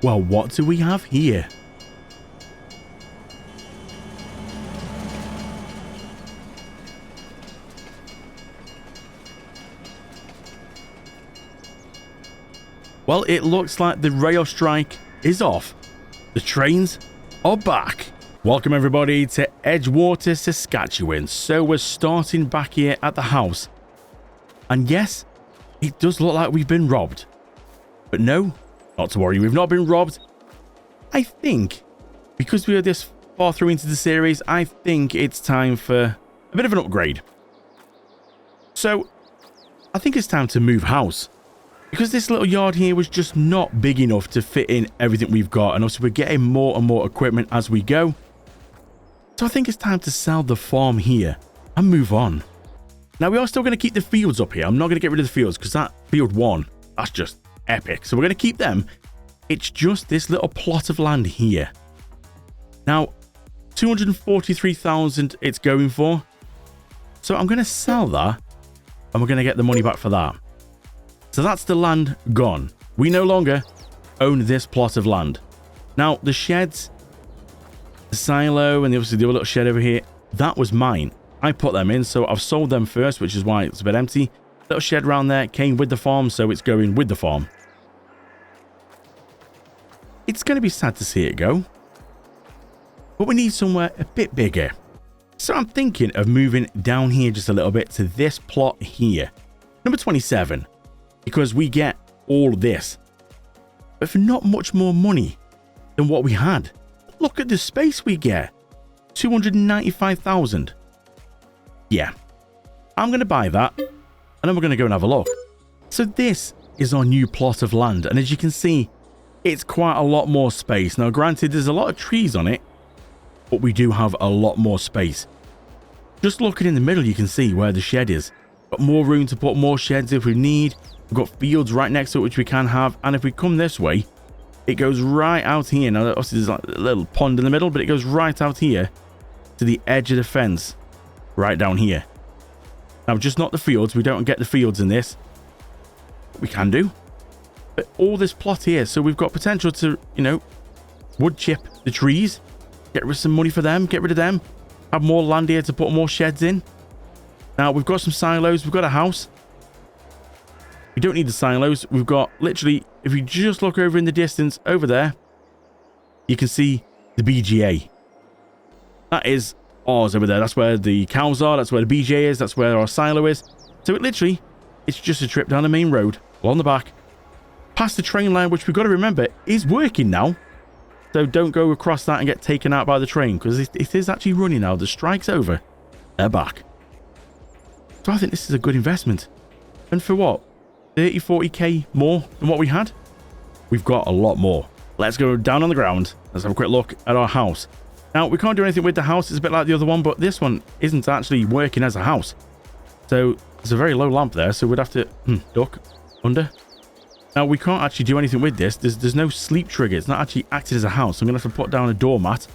Well, what do we have here? Well, it looks like the rail strike is off. The trains are back. Welcome everybody to Edgewater, Saskatchewan. So we're starting back here at the house. And yes, it does look like we've been robbed. But no, not to worry, we've not been robbed. I think, because we are this far through into the series, I think it's time for a bit of an upgrade. So, I think it's time to move house. Because this little yard here was just not big enough to fit in everything we've got. And also we're getting more and more equipment as we go. So I think it's time to sell the farm here and move on. Now we are still going to keep the fields up here. I'm not going to get rid of the fields because that field 1, that's just epic. So we're going to keep them. It's just this little plot of land here. Now, 243,000 it's going for. So I'm going to sell that and we're going to get the money back for that. So that's the land gone. We no longer own this plot of land. Now, the sheds, the silo, and obviously the other little shed over here, that was mine. I put them in, so I've sold them first, which is why it's a bit empty. Little shed around there came with the farm, so it's going with the farm. It's going to be sad to see it go. But we need somewhere a bit bigger. So I'm thinking of moving down here just a little bit to this plot here. Number 27. Because we get all this, but for not much more money than what we had. Look at the space we get. 295,000. Yeah, I'm going to buy that and then we're going to go and have a look. So this is our new plot of land, and as you can see, it's quite a lot more space. Now granted, there's a lot of trees on it, but we do have a lot more space. Just looking in the middle, you can see where the shed is. Got more room to put more sheds if we need. We've got fields right next to it, which we can have. And if we come this way, it goes right out here. Now, obviously, there's like a little pond in the middle, but it goes right out here to the edge of the fence. Right down here. Now, just not the fields. We don't get the fields in this. We can do. But all this plot here. So we've got potential to, you know, wood chip the trees. Get rid of some money for them. Get rid of them. Have more land here to put more sheds in. Now, we've got some silos. We've got a house. We don't need the silos. We've got literally, if you just look over in the distance over there, you can see the BGA. That is ours over there. That's where the cows are. That's where the BGA is. That's where our silo is. So it literally, it's just a trip down the main road, along the back, past the train line, which we've got to remember is working now. So don't go across that and get taken out by the train, because it is actually running now. The strike's over. They're back. So I think this is a good investment. And for what? 30, 40k more than what we had? We've got a lot more. Let's go down on the ground. Let's have a quick look at our house. Now, we can't do anything with the house. It's a bit like the other one, but this one isn't actually working as a house. So, there's a very low lamp there, so we'd have to duck under. Now, we can't actually do anything with this. There's no sleep trigger. It's not actually acted as a house. So I'm going to have to put down a doormat.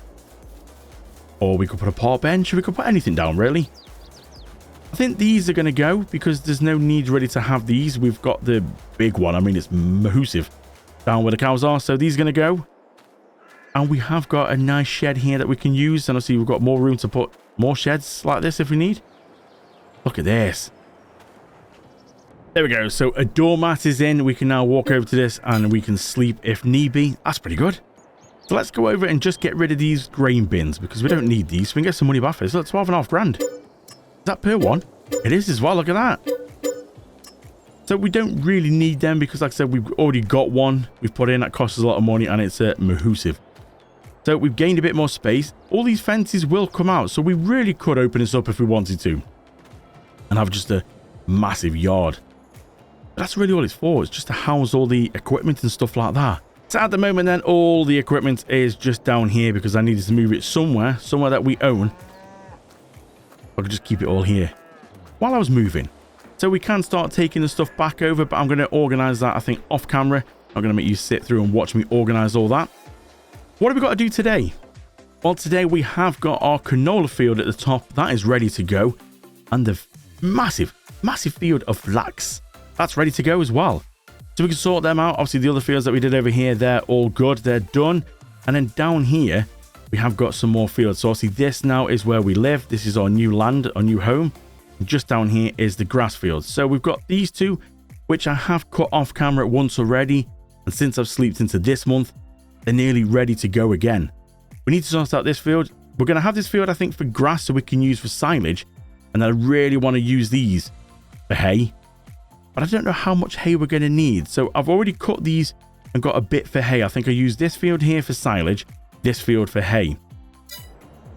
Or we could put a park bench, or we could put anything down, really. I think these are going to go because there's no need really to have these. We've got the big one. I mean, it's massive down where the cows are. So these are going to go. And we have got a nice shed here that we can use. And obviously we've got more room to put more sheds like this if we need. Look at this. There we go. So a doormat is in. We can now walk over to this and we can sleep if need be. That's pretty good. So let's go over and just get rid of these grain bins because we don't need these. So we can get some money back for this. Look, 12.5 grand. Is that per one? It is as well. Look at that. So we don't really need them because, like I said, we've already got one. We've put in that costs us a lot of money and it's massive. So we've gained a bit more space. All these fences will come out. So we really could open this up if we wanted to. And have just a massive yard. But that's really all it's for. It's just to house all the equipment and stuff like that. So at the moment then, all the equipment is just down here because I needed to move it somewhere that we own. I could just keep it all here while I was moving. So we can start taking the stuff back over, but I'm going to organize that, I think, off camera. I'm going to make you sit through and watch me organize all that. What have we got to do today? Well, today we have got our canola field at the top. That is ready to go. And the massive field of flax. That's ready to go as well. So we can sort them out. Obviously, the other fields that we did over here, they're all good. They're done. And then down here, we have got some more fields. So obviously, this now is where we live. This is our new land, our new home. And just down here is the grass fields. So we've got these two, which I have cut off camera once already. And since I've sleeped into this month, they're nearly ready to go again. We need to sort out this field. We're going to have this field, I think, for grass so we can use for silage. And I really want to use these for hay. But I don't know how much hay we're going to need. So I've already cut these and got a bit for hay. I think I used this field here for silage, this field for hay.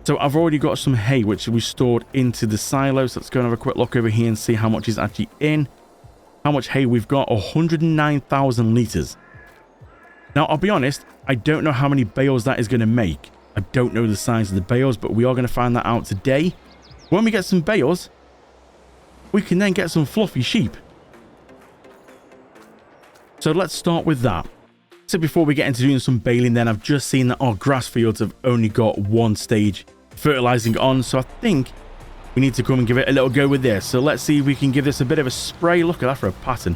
So I've already got some hay, which we stored into the silos. Let's go and have a quick look over here and see how much is actually in. How much hay we've got? 109,000 litres. Now, I'll be honest, I don't know how many bales that is going to make. I don't know the size of the bales, but we are going to find that out today. When we get some bales, we can then get some fluffy sheep. So let's start with that. So before we get into doing some baling then, I've just seen that our grass fields have only got one stage fertilizing on. So I think we need to come and give it a little go with this. So let's see if we can give this a bit of a spray. Look at that for a pattern.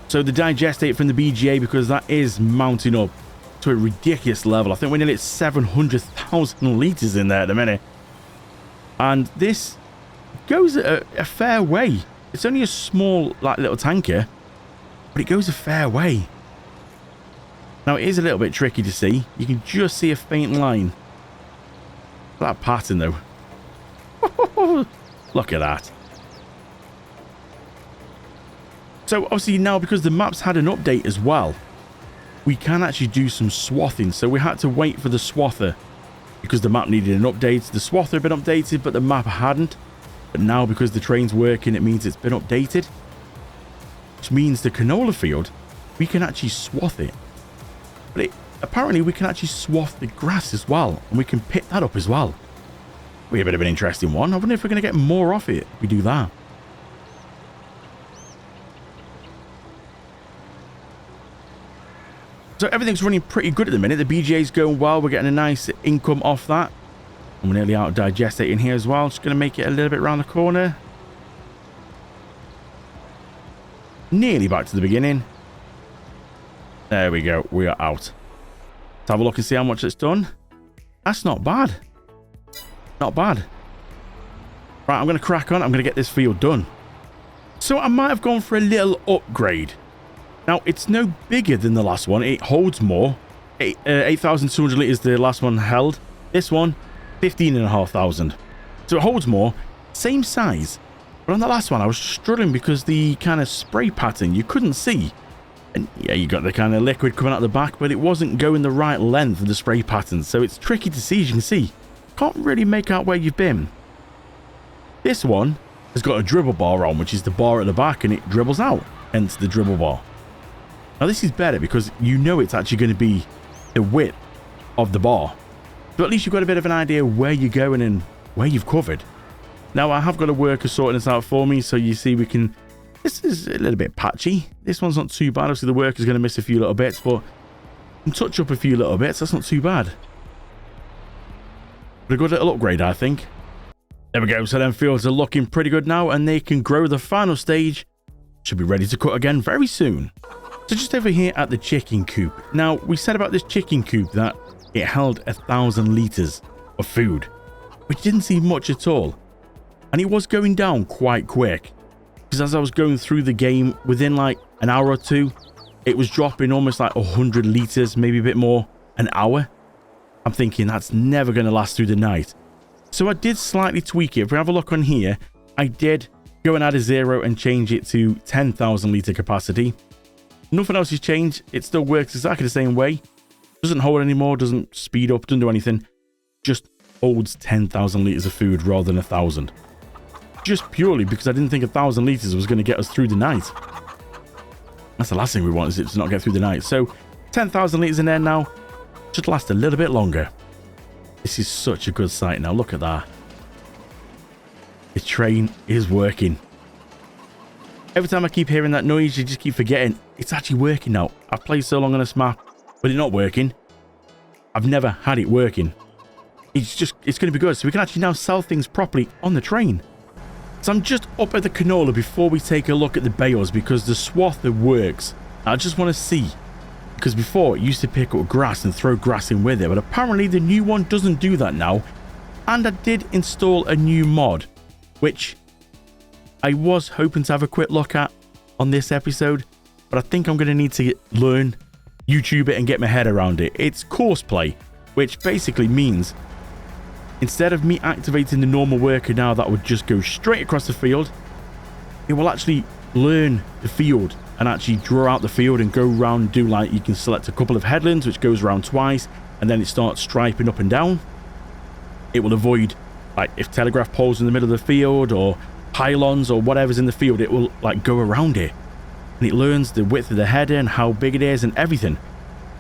So the digestate from the BGA, because that is mounting up to a ridiculous level. I think we're nearly at 700,000 litres in there at the minute. And this goes a fair way. It's only a small, like, little tanker, but it goes a fair way. Now, it is a little bit tricky to see. You can just see a faint line. That pattern, though. Look at that. So, obviously, now, because the map's had an update as well, we can actually do some swathing. So, we had to wait for the swather because the map needed an update. The swather had been updated, but the map hadn't. But now, because the train's working, it means it's been updated. Which means the canola field, we can actually swath it. But apparently, we can actually swath the grass as well. And we can pick that up as well. We have a bit of an interesting one. I wonder if we're going to get more off it if we do that. So everything's running pretty good at the minute. The BGA's going well. We're getting a nice income off that. And we're nearly out of digestate in here as well. Just going to make it a little bit around the corner. Nearly back to the beginning. There we go. We are out. Let's have a look and see how much it's done. That's not bad. Not bad. Right, I'm going to crack on. I'm going to get this field done. So I might have gone for a little upgrade. Now, it's no bigger than the last one. It holds more. 8,200 litres the last one held. This one, 15,500. So it holds more. Same size. But on the last one, I was struggling because the kind of spray pattern you couldn't see. And yeah, you got the kind of liquid coming out the back, but it wasn't going the right length of the spray pattern. So it's tricky to see, as you can see. Can't really make out where you've been. This one has got a dribble bar on, which is the bar at the back, and it dribbles out. Hence the dribble bar. Now this is better because you know it's actually going to be the width of the bar. So at least you've got a bit of an idea where you're going and where you've covered. Now I have got a worker sorting this out for me, so you see we can... This is a little bit patchy. This one's not too bad. Obviously the worker's going to miss a few little bits, but you can touch up a few little bits. That's not too bad. But a good little upgrade, I think. There we go. So them fields are looking pretty good now, and they can grow. The final stage should be ready to cut again very soon. So just over here at the chicken coop. Now, we said about this chicken coop that it held 1,000 litres of food, which didn't seem much at all. And it was going down quite quick. Because as I was going through the game, within like an hour or two, it was dropping almost like 100 litres, maybe a bit more, an hour. I'm thinking that's never going to last through the night. So I did slightly tweak it. If we have a look on here, I did go and add a 0 and change it to 10,000 litre capacity. Nothing else has changed. It still works exactly the same way. Doesn't hold anymore, doesn't speed up, doesn't do anything. Just holds 10,000 litres of food rather than 1,000. Just purely because I didn't think 1,000 litres was going to get us through the night. That's the last thing we want, is it to not get through the night. So 10,000 litres in there now. Should last a little bit longer. This is such a good sight now. Look at that. The train is working. Every time I keep hearing that noise, you just keep forgetting it's actually working now. I've played so long on this map, but it's not working. I've never had it working. It's going to be good. So we can actually now sell things properly on the train. So I'm just up at the canola before we take a look at the bales because the swather works. I just want to see, because before it used to pick up grass and throw grass in with it, but apparently the new one doesn't do that now. And I did install a new mod, which I was hoping to have a quick look at on this episode, but I think I'm going to need to learn, YouTube it and get my head around it. It's course play, which basically means instead of me activating the normal worker now that would just go straight across the field, it will actually learn the field and actually draw out the field and go around and do, like, you can select a couple of headlands, which goes around twice, and then it starts striping up and down. It will avoid, like, if telegraph poles in the middle of the field or pylons or whatever's in the field, it will, like, go around it. And it learns the width of the header and how big it is and everything.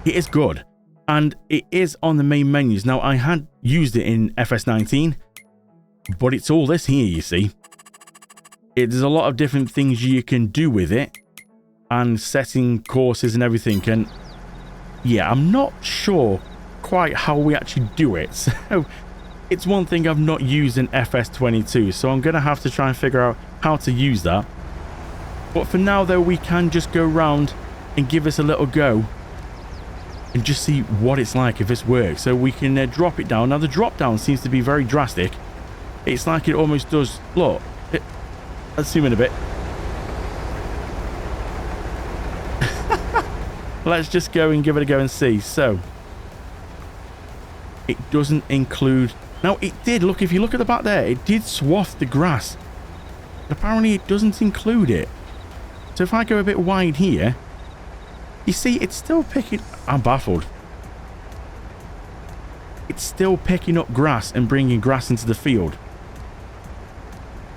It is good. And it is on the main menus. Now, I had used it in FS19, but it's all this here, you see. There's a lot of different things you can do with it and setting courses and everything. And yeah, I'm not sure quite how we actually do it. So it's one thing I've not used in FS22. So I'm going to have to try and figure out how to use that. But for now, though, we can just go around and give us a little go and just see what it's like if this works. So we can drop it down. Now, the drop down seems to be very drastic. It's like it almost does. Look, let's zoom in a bit. Let's just go and give it a go and see. So it doesn't include. Now, it did. Look, if you look at the back there, it did swath the grass. But apparently it doesn't include it. So if I go a bit wide here, you see, it's still picking. I'm baffled. It's still picking up grass and bringing grass into the field.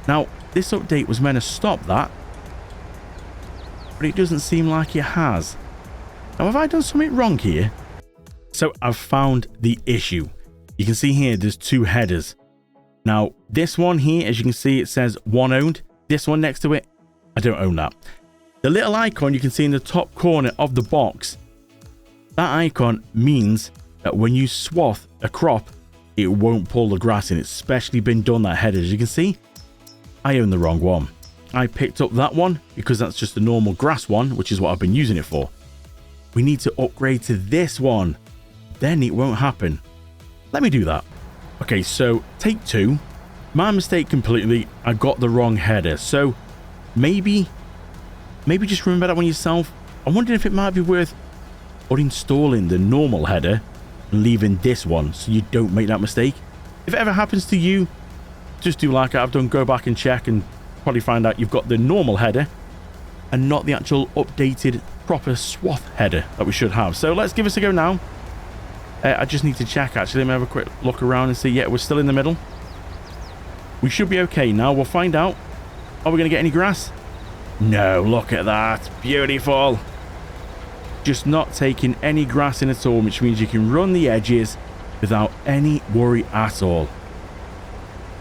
Now, this update was meant to stop that, but it doesn't seem like it has. Now, have I done something wrong here? So I've found the issue. You can see here, there's two headers. Now, this one here, as you can see, it says one owned. This one next to it, I don't own that. The little icon you can see in the top corner of the box, that icon means that when you swath a crop, it won't pull the grass in. It's specially been done, that header. As you can see, I own the wrong one. I picked up that one because that's just the normal grass one, which is what I've been using it for. We need to upgrade to this one. Then it won't happen. Let me do that. Okay, so take two. My mistake completely. I got the wrong header. So maybe just remember that one yourself. I'm wondering if it might be worth uninstalling the normal header and leaving this one so you don't make that mistake. If it ever happens to you, just do like I've done. Go back and check and probably find out you've got the normal header and not the actual updated proper swath header that we should have. So let's give us a go now. I just need to check, actually. Let me have a quick look around and see. Yeah, we're still in the middle. We should be okay now. We'll find out. Are we going to get any grass? No, look at that. Beautiful. Just not taking any grass in at all, which means you can run the edges without any worry at all.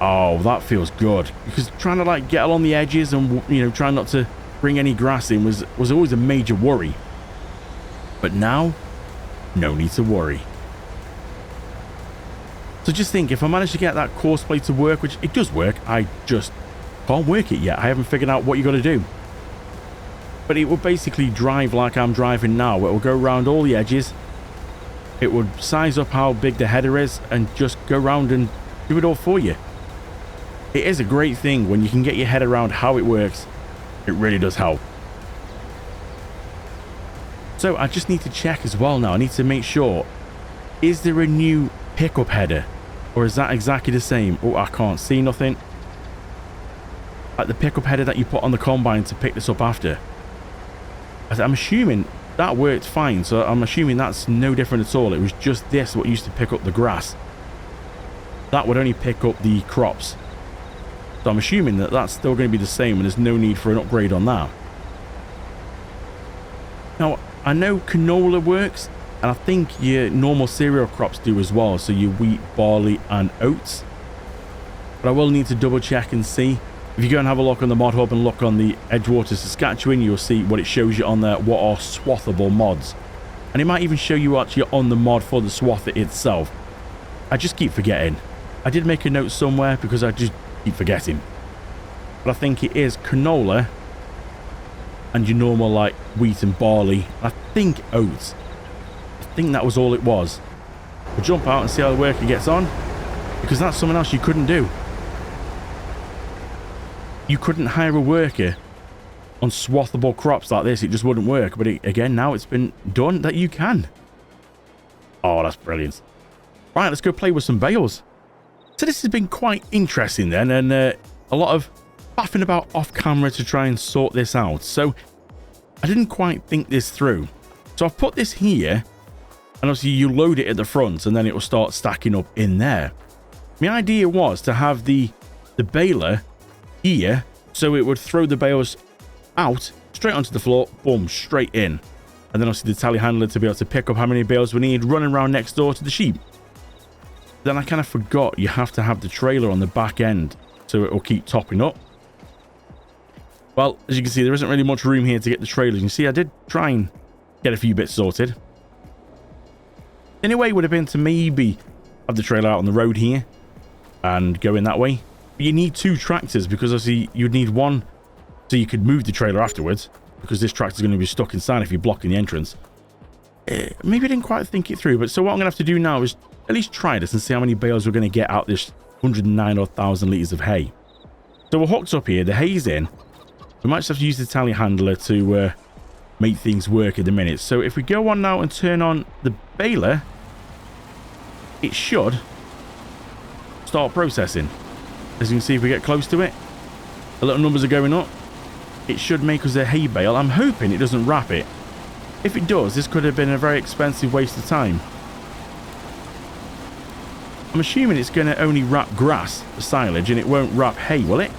Oh, that feels good. Because trying to, like, get along the edges and, you know, trying not to bring any grass in was always a major worry. But now, no need to worry. So just think, if I manage to get that course play to work, which it does work, I just can't work it yet. I haven't figured out what you got to do. But it will basically drive like I'm driving now. It will go around all the edges. It would size up how big the header is and just go around and do it all for you. It is a great thing when you can get your head around how it works. It really does help. So I just need to check as well now. I need to make sure, is there a new pickup header? Or is that exactly the same? Oh, I can't see nothing. Like the pickup header that you put on the combine to pick this up after. I'm assuming that worked fine. So I'm assuming that's no different at all. It was just this what used to pick up the grass. That would only pick up the crops. So I'm assuming that that's still going to be the same and there's no need for an upgrade on that. Now, I know canola works, and I think your normal cereal crops do as well. So your wheat, barley and oats. But I will need to double check and see. If you go and have a look on the mod hub and look on the Edgewater Saskatchewan, you'll see what it shows you on there, what are swathable mods. And it might even show you actually on the mod for the swather itself. I just keep forgetting. I did make a note somewhere because I just keep forgetting. but I think it is canola and your normal like wheat and barley. I think oats. I think that was all it was. We'll jump out and see how the worker gets on, because that's something else you couldn't do. You couldn't hire a worker on swathable crops like this. It just wouldn't work. But again, now it's been done that you can. Oh, that's brilliant. Right, let's go play with some bales. So this has been quite interesting then, and a lot of faffing about off camera to try and sort this out. So I didn't quite think this through. So I've put this here, and obviously you load it at the front and then it will start stacking up in there. My idea was to have the baler here, so it would throw the bales out straight onto the floor, boom, straight in. And then obviously the telehandler to be able to pick up how many bales we need running around next door to the sheep. Then I kind of forgot you have to have the trailer on the back end so it will keep topping up. Well, as you can see, there isn't really much room here to get the trailers. You can see I did try and get a few bits sorted. Anyway, would have been to maybe have the trailer out on the road here and go in that way. But you need 2 tractors, because obviously you'd need one so you could move the trailer afterwards, because this tractor's going to be stuck inside if you're blocking the entrance. Maybe I didn't quite think it through, but so what I'm going to have to do now is at least try this and see how many bales we're going to get out this 109,000 litres of hay. So we're hooked up here, the hay's in. We might just have to use the telehandler to make things work at the minute. So if we go on now and turn on the baler, it should start processing. As you can see, if we get close to it, the little numbers are going up. It should make us a hay bale. I'm hoping it doesn't wrap it. If it does, this could have been a very expensive waste of time. I'm assuming it's going to only wrap grass, the silage, and it won't wrap hay, will it?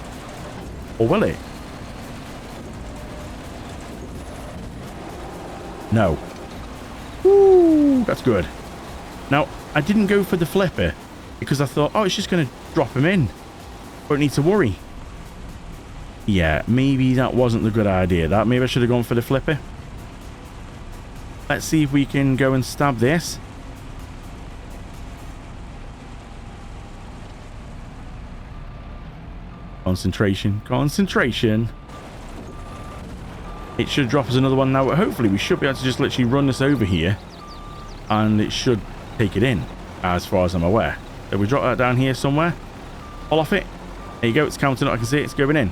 Or will it? No. Woo, that's good. Now, I didn't go for the flipper because I thought, oh, it's just going to drop him in. Don't need to worry. Yeah, maybe that wasn't the good idea. Maybe I should have gone for the flipper. Let's see if we can go and stab this. Concentration, concentration. It should drop us another one now, but hopefully we should be able to just literally run this over here and it should take it in, as far as I'm aware. So we drop that down here somewhere. Pull off it. There you go, it's counting up. I can see it's going in.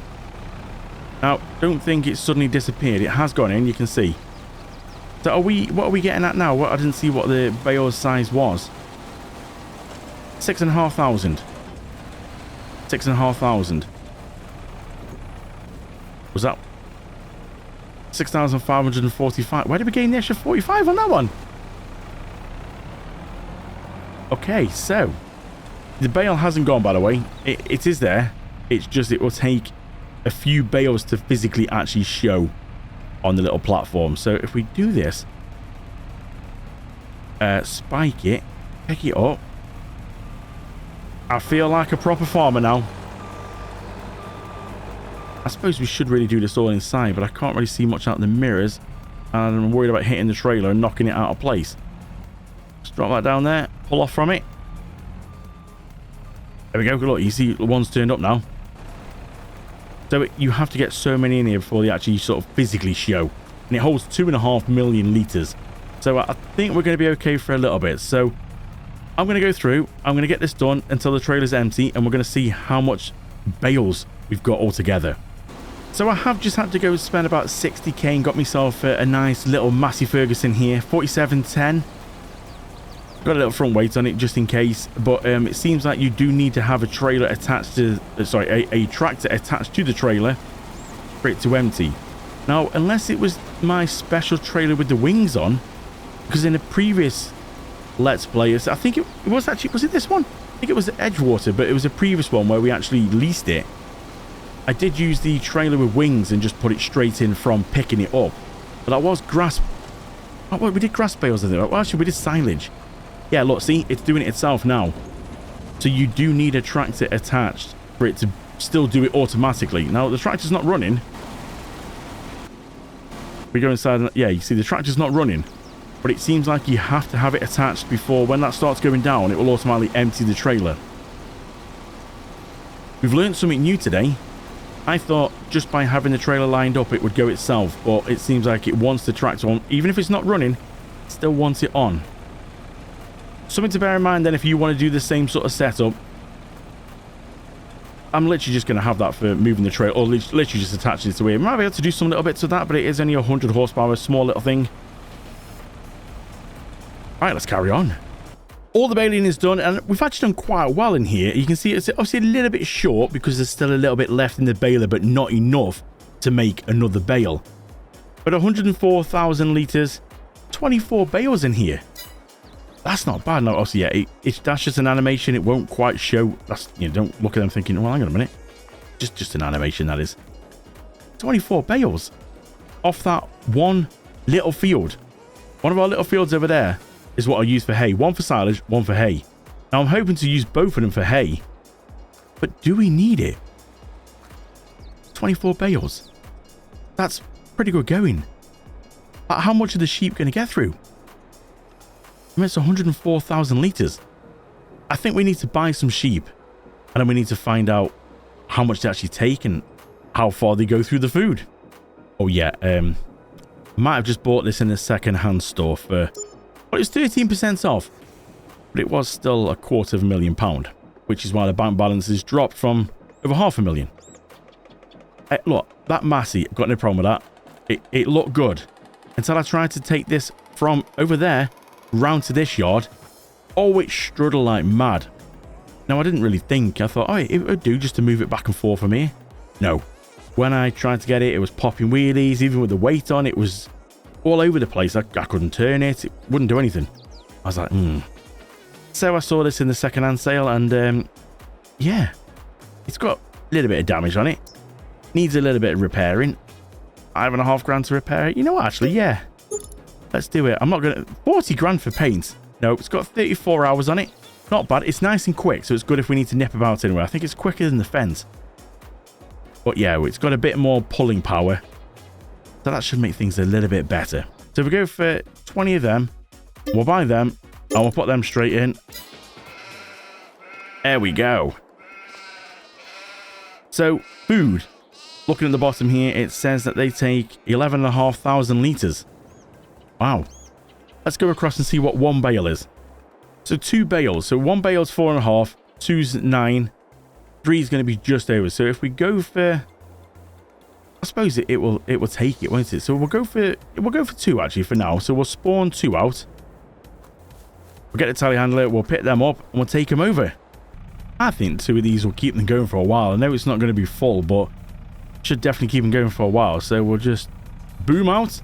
Now, don't think it's suddenly disappeared. It has gone in, you can see. So what are we getting at now? I didn't see what the bale's size was. 6,500. 6,500. Was that 6,545? Where did we gain the extra 45 on that one? Okay, so the bale hasn't gone, by the way. It is there. It's just it will take a few bales to physically actually show on the little platform. So if we do this, spike it, pick it up. I feel like a proper farmer now. I suppose we should really do this all inside, but I can't really see much out in the mirrors, and I'm worried about hitting the trailer and knocking it out of place. Just drop that down there, pull off from it. There we go. Look, you see the one's turned up now. So you have to get so many in here before they actually sort of physically show. And it holds 2.5 million litres. So I think we're going to be okay for a little bit. So I'm going to go through. I'm going to get this done until the trailer's empty. And we're going to see how much bales we've got all together. So I have just had to go spend about 60k and got myself a nice little Massey Ferguson here. 4710. Got a little front weight on it just in case, but it seems like you do need to have a trailer attached to, a tractor attached to the trailer for it to empty. Now, unless it was my special trailer with the wings on, because in a previous Let's Play, I think it was actually, was it this one? I think it was Edgewater, but it was a previous one where we actually leased it. I did use the trailer with wings and just put it straight in from picking it up. But that was grass. Oh, we did grass bales, I think. Well, actually, we did silage. Yeah, look, see, it's doing it itself now. So you do need a tractor attached for it to still do it automatically. Now, the tractor's not running. We go inside, and, yeah, you see the tractor's not running. But it seems like you have to have it attached before, when that starts going down, it will automatically empty the trailer. We've learned something new today. I thought just by having the trailer lined up, it would go itself, but it seems like it wants the tractor on. Even if it's not running, it still wants it on. Something to bear in mind then if you want to do the same sort of setup. I'm literally just going to have that for moving the trailer, or literally just attaching it to it. I might be able to do some little bits of that, but it is only 100 horsepower, a small little thing. All right, let's carry on. All the baling is done, and we've actually done quite well in here. You can see it's obviously a little bit short because there's still a little bit left in the baler, but not enough to make another bale. But 104,000 litres, 24 bales in here. That's not bad. No, obviously, yeah, that's just an animation. It won't quite show. That's, you know, don't look at them thinking, well, hang on a minute. Just an animation, that is. 24 bales off that one little field. One of our little fields over there is what I use for hay. One for silage, one for hay. Now, I'm hoping to use both of them for hay. But do we need it? 24 bales. That's pretty good going. How much are the sheep going to get through? I mean, it's 104,000 litres. I think we need to buy some sheep. And then we need to find out how much they actually take and how far they go through the food. Oh, yeah. Might have just bought this in a second-hand store for... Well, it was 13% off. But it was still £250,000. Which is why the bank balance has dropped from over £500,000. Hey, look, that Massey, I've got no problem with that. It looked good. Until I tried to take this from over there round to this yard. Oh, it struggled like mad. Now, I didn't really think. I thought, oh, it would do just to move it back and forth from here. No. When I tried to get it, it was popping wheelies. Even with the weight on, it was all over the place. I couldn't turn it. It wouldn't do anything. I was like, So I saw this in the second-hand sale, and yeah, it's got a little bit of damage on it. Needs a little bit of repairing. £5,500 to repair it. You know what, actually, yeah. Let's do it. I'm not going to... 40 grand for paint. No, it's got 34 hours on it. Not bad. It's nice and quick, so it's good if we need to nip about anywhere. I think it's quicker than the fence. But yeah, it's got a bit more pulling power. So that should make things a little bit better. So if we go for 20 of them, we'll buy them, and we'll put them straight in. There we go. So, food. Looking at the bottom here, it says that they take 11,500 litres. Wow. Let's go across and see what one bale is. So 2 bales. So 1 bale's 4.5, 2's 9, 3 is going to be just over. So if we go for, I suppose it will take it, won't it? So we'll go for 2 actually for now. So we'll spawn 2 out. We'll get the telehandler, we'll pick them up, and we'll take them over. I think 2 of these will keep them going for a while. I know it's not going to be full, but should definitely keep them going for a while. So we'll just boom out.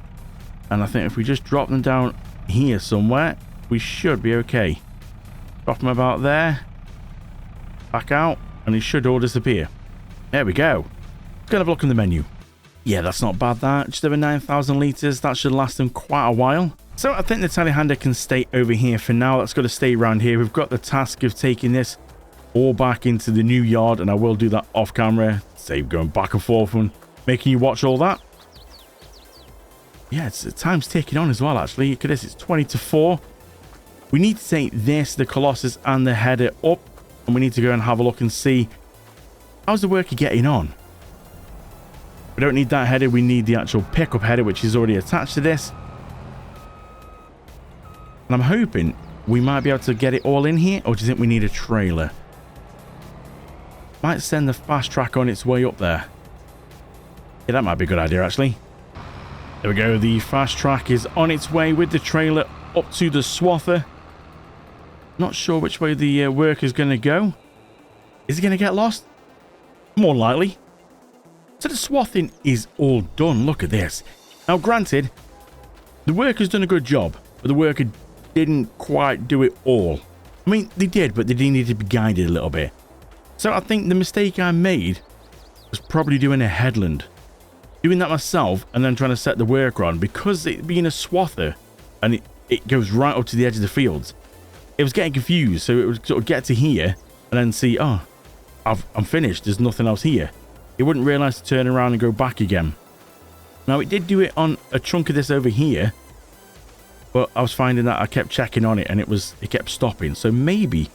And I think if we just drop them down here somewhere, we should be okay. Drop them about there. Back out. And it should all disappear. There we go. Let's go have a look in the menu. Yeah, that's not bad, that. Just over 9,000 litres. That should last them quite a while. So I think the telehandler can stay over here for now. That's got to stay around here. We've got the task of taking this all back into the new yard. And I will do that off camera. Save going back and forth and making you watch all that. Yeah, time's ticking on as well, actually. Look at this, it's 20 to 4. We need to take this, the Colossus, and the header up. And we need to go and have a look and see how's the worker getting on. We don't need that header. We need the actual pickup header, which is already attached to this. And I'm hoping we might be able to get it all in here. Or do you think we need a trailer? Might send the fast track on its way up there. Yeah, that might be a good idea, actually. There we go, the fast track is on its way with the trailer up to the swather. Not sure which way the worker's going to go. Is he going to get lost? More likely. So the swathing is all done. Look at this. Now granted, the worker's done a good job, but the worker didn't quite do it all. I mean, they did, but they needed to be guided a little bit. So I think the mistake I made was probably doing a headland. Doing that myself and then trying to set the worker on, because it being a swather and it goes right up to the edge of the fields. It was getting confused, so it would sort of get to here and then see, oh, I'm finished. There's nothing else here. It wouldn't realise to turn around and go back again. Now, it did do it on a chunk of this over here, but I was finding that I kept checking on it and it kept stopping. So maybe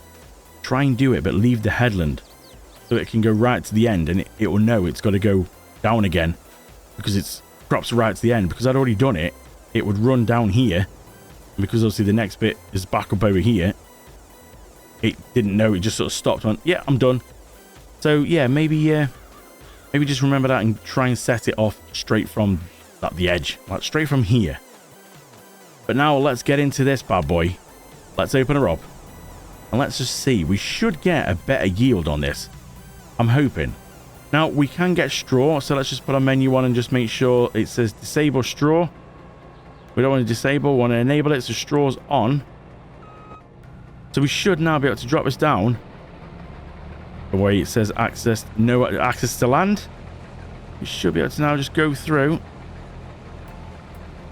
try and do it, but leave the headland. so it can go right to the end, and it will know it's got to go down again because it's crops right to the end. Because I'd already done it, it would run down here, and because obviously the next bit is back up over here, it didn't know. It just sort of stopped on, yeah, I'm done. So yeah, maybe just remember that and try and set it off straight from the edge, like straight from here. But now let's get into this bad boy. Let's open her up and let's just see. We should get a better yield on this, I'm hoping. Now we can get straw, so let's just put our menu on and just make sure it says disable straw. We don't want to disable, we want to enable it, so straw's on. So we should now be able to drop this down the way it says access, no access to land. We should be able to now just go through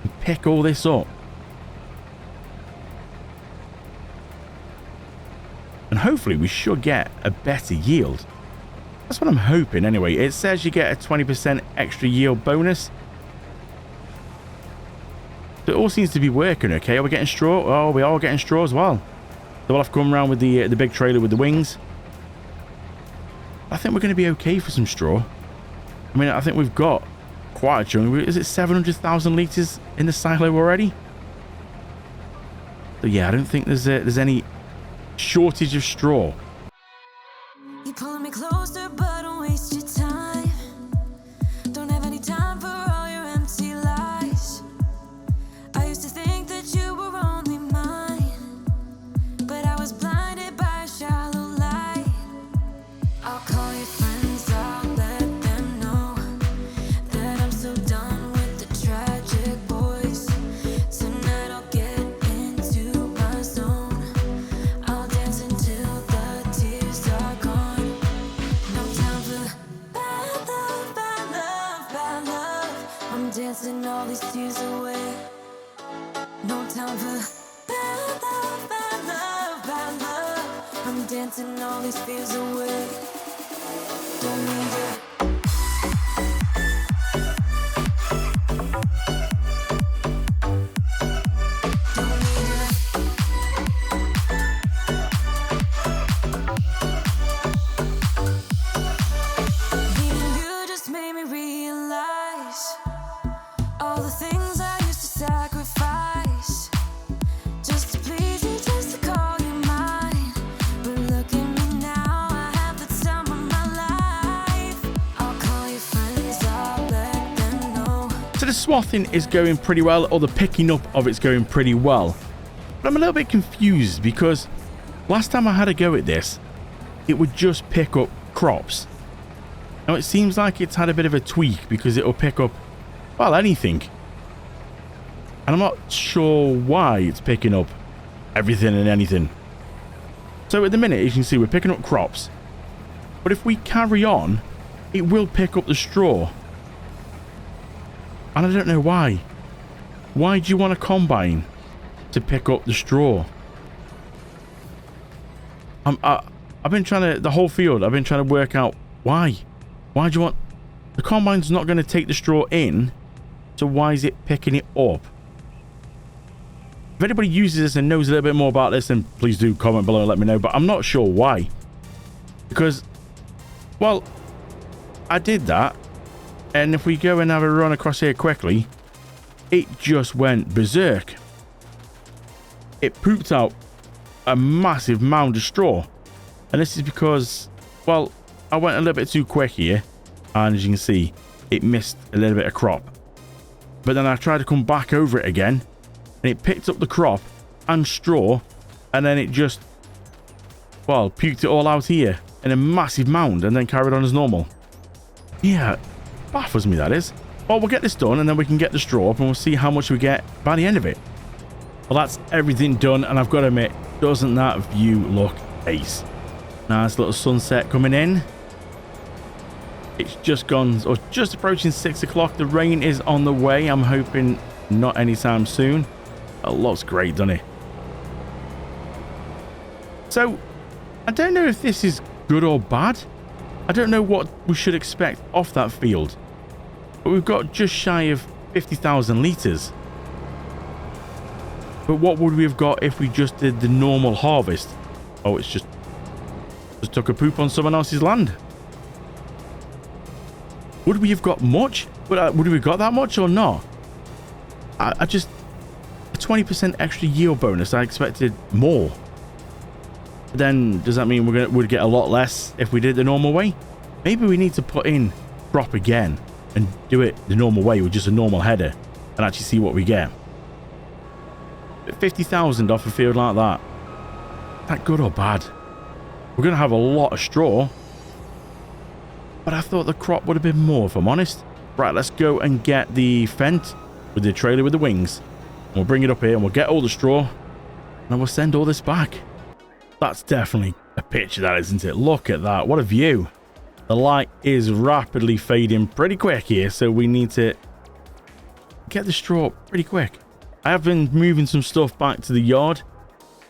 and pick all this up. And hopefully we should get a better yield. That's what I'm hoping anyway. It says you get a 20% extra yield bonus. So it all seems to be working okay. Are we getting straw? Oh, we are getting straw as well. So we'll have to come around with the big trailer with the wings. I think we're going to be okay for some straw. I mean, I think we've got quite a chunk. Is it 700,000 litres in the silo already? So yeah, I don't think there's any shortage of straw. You pulling me closer, but don't waste your time. Don't have any time for all your empty lies. I used to think that you were only mine, but I was blinded by a shallow light. I'll call your friends, I'll let them know that I'm so done with the tragic boys. Tonight I'll get into my zone. I'll dance until the tears are gone. No time for bad love, bad love, bad love. I'm dancing all these tears away. No time for bad love, bad love, bad love. I'm dancing all these fears away. Don't need it. Leaving you just made me realize all the things I used to sacrifice just to please you, just to call you mine. But look at me now, I have the time of my life. I'll call your friends, I'll let them know. So the swathing is going pretty well, or the picking up of it's going pretty well. But I'm a little bit confused because last time I had a go at this, it would just pick up crops. Now it seems like it's had a bit of a tweak because it'll pick up, well, anything. And I'm not sure why it's picking up everything and anything. So at the minute, as you can see, we're picking up crops. But if we carry on, it will pick up the straw. And I don't know why. Why do you want a combine to pick up the straw? I've been trying to, the whole field, I've been trying to work out why. Why do you want, the combine's not going to take the straw in, so why is it picking it up? If anybody uses this and knows a little bit more about this, then please do comment below and let me know. But I'm not sure why. Because, well, I did that. And if we go and have a run across here quickly, it just went berserk. It pooped out a massive mound of straw. And this is because, well, I went a little bit too quick here. And as you can see, it missed a little bit of crop. But then I tried to come back over it again. And it picked up the crop and straw. And then it just, well, puked it all out here in a massive mound and then carried on as normal. Yeah, baffles me, that is. Well, we'll get this done and then we can get the straw up and we'll see how much we get by the end of it. Well, that's everything done. And I've got to admit, doesn't that view look ace? Nice little sunset coming in. It's just gone, or just approaching 6 o'clock. The rain is on the way. I'm hoping not anytime soon. It looks great, doesn't it? So, I don't know if this is good or bad. I don't know what we should expect off that field. But we've got just shy of 50,000 litres. But what would we have got if we just did the normal harvest? Oh, it's just took a poop on someone else's land. Would we have got much? Would we have got that much or not? I just... A 20% extra yield bonus. I expected more. But then, does that mean we'd get a lot less if we did it the normal way? Maybe we need to put in crop again and do it the normal way with just a normal header and actually see what we get. 50,000 off a field like that. Is that good or bad? We're going to have a lot of straw. But I thought the crop would have been more, if I'm honest. Right, let's go and get the Fent with the trailer with the wings. And we'll bring it up here and we'll get all the straw. And then we'll send all this back. That's definitely a picture, that, isn't it? Look at that. What a view. The light is rapidly fading pretty quick here. So we need to get the straw pretty quick. I have been moving some stuff back to the yard.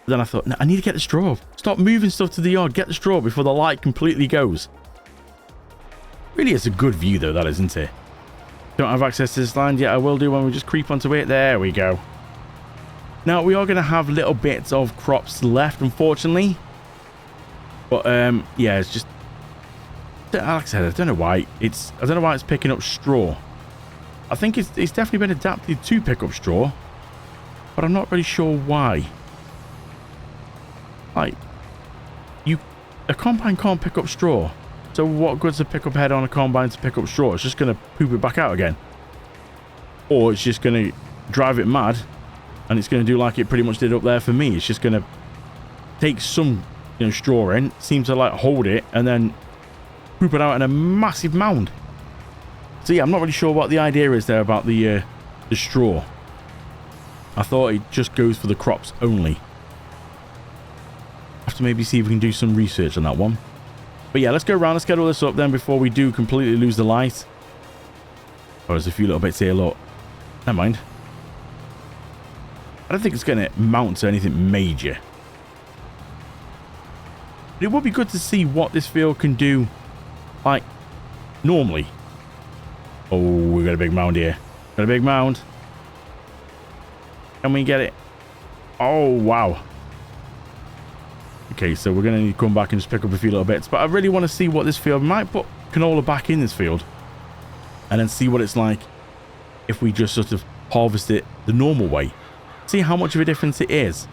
But then I thought, no, I need to get the straw. Stop moving stuff to the yard. Get the straw before the light completely goes. Really is a good view though, that, isn't it? Don't have access to this land yet. I will do when we just creep onto it. There we go. Now we are going to have little bits of crops left, unfortunately. But yeah, it's just, like I said, I don't know why it's picking up straw. I think it's definitely been adapted to pick up straw, but I'm not really sure why. Like, a combine can't pick up straw. So what good's a pickup head on a combine to pick up straw? It's just going to poop it back out again. Or it's just going to drive it mad. And it's going to do like it pretty much did up there for me. It's just going to take some, straw in. Seem to like hold it. And then poop it out in a massive mound. So yeah, I'm not really sure what the idea is there about the straw. I thought it just goes for the crops only. Have to maybe see if we can do some research on that one. But yeah, let's go around. Let's get all this up then before we do completely lose the light. Oh, there's a few little bits here. Look. Never mind. I don't think it's going to mount to anything major. But it would be good to see what this field can do, like, normally. Oh, we got a big mound here. Got a big mound. Can we get it? Oh, wow. Okay, so we're going to need to come back and just pick up a few little bits. But I really want to see what this field... might put canola back in this field. And then see what it's like if we just sort of harvest it the normal way. See how much of a difference it is.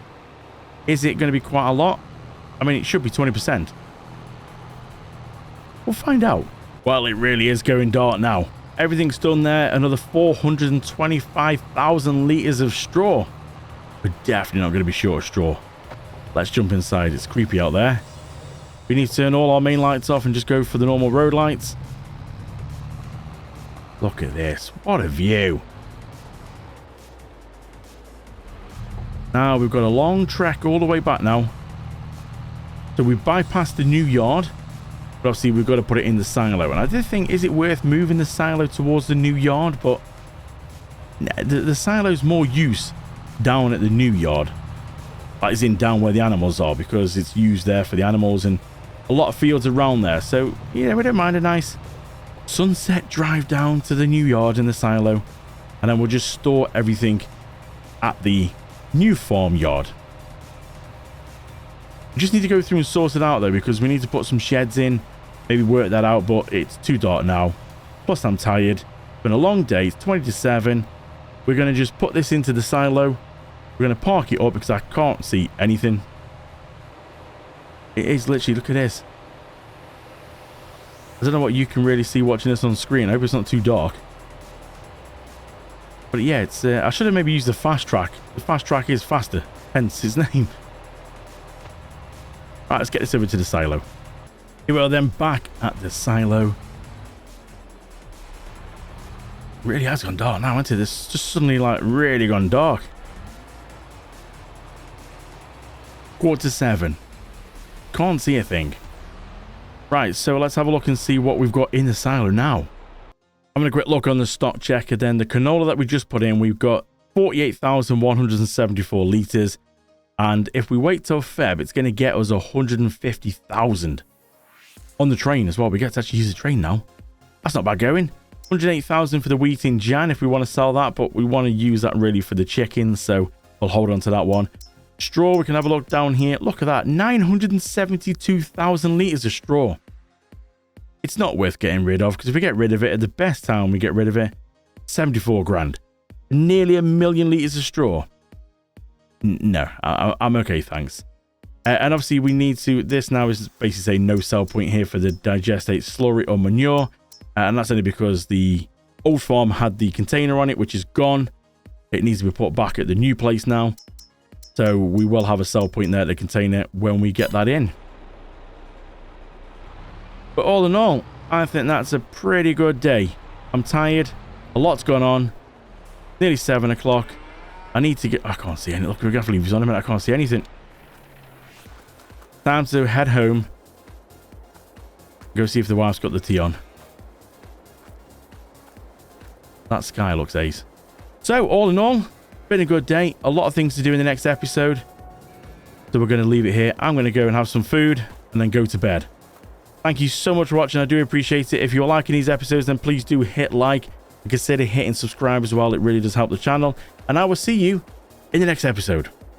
Is it going to be quite a lot? I mean, it should be 20%. We'll find out. Well, it really is going dark now. Everything's done there. Another 425,000 litres of straw. We're definitely not going to be short of straw. Let's jump inside. It's creepy out there. We need to turn all our main lights off and just go for the normal road lights. Look at this. What a view. Now we've got a long trek all the way back now. So we've bypassed the new yard. But obviously we've got to put it in the silo. And I did think, is it worth moving the silo towards the new yard? But the silo's more use down at the new yard. That is in down where the animals are, because it's used there for the animals and a lot of fields around there. So, yeah, we don't mind a nice sunset drive down to the new yard in the silo. And then we'll just store everything at the new farm yard. We just need to go through and sort it out, though, because we need to put some sheds in. Maybe work that out, but it's too dark now. Plus, I'm tired. It's been a long day. It's 20 to 7. We're going to just put this into the silo. We're going to park it up because I can't see anything. It is literally, look at this. I don't know what you can really see watching this on screen. I hope it's not too dark. But yeah, it's I should have maybe used the fast track. The fast track is faster, hence its name. Right, let's get this over to the silo. Here we are then, back at the silo. It really has gone dark now, hasn't it? It's just suddenly like really gone dark. 6:45. Can't see a thing. Right, so let's have a look and see what we've got in the silo now. I'm going to quick look on the stock checker then. The canola that we just put in, we've got 48,174 litres. And if we wait till Feb, it's going to get us 150,000 on the train as well. We get to actually use the train now. That's not bad going. 108,000 for the wheat in Jan if we want to sell that, but we want to use that really for the chickens, so we'll hold on to that one. Straw, we can have a look down here. Look at that, 972,000 litres of straw. it's not worth getting rid of, because if we get rid of it at the best time, we get rid of it, 74 grand. Nearly 1 million litres of straw. No, I'm okay, thanks. And obviously we need to, this now is basically saying no sell point here for the digestate slurry or manure. And that's only because the old farm had the container on it, which is gone. It needs to be put back at the new place now. So we will have a sell point there, the container, when we get that in. But all in all, I think that's a pretty good day. I'm tired. A lot's gone on. Nearly 7 o'clock. I need to get... I can't see any. Look, we're going to leave this on a minute. I can't see anything. Time to head home. Go see if the wife's got the tea on. That sky looks ace. So, all in all, been a good day. A lot of things to do in the next episode. So we're going to leave it here. I'm going to go and have some food and then go to bed. Thank you so much for watching. I do appreciate it. If you're liking these episodes, then please do hit like and consider hitting subscribe as well. It really does help the channel. And I will see you in the next episode.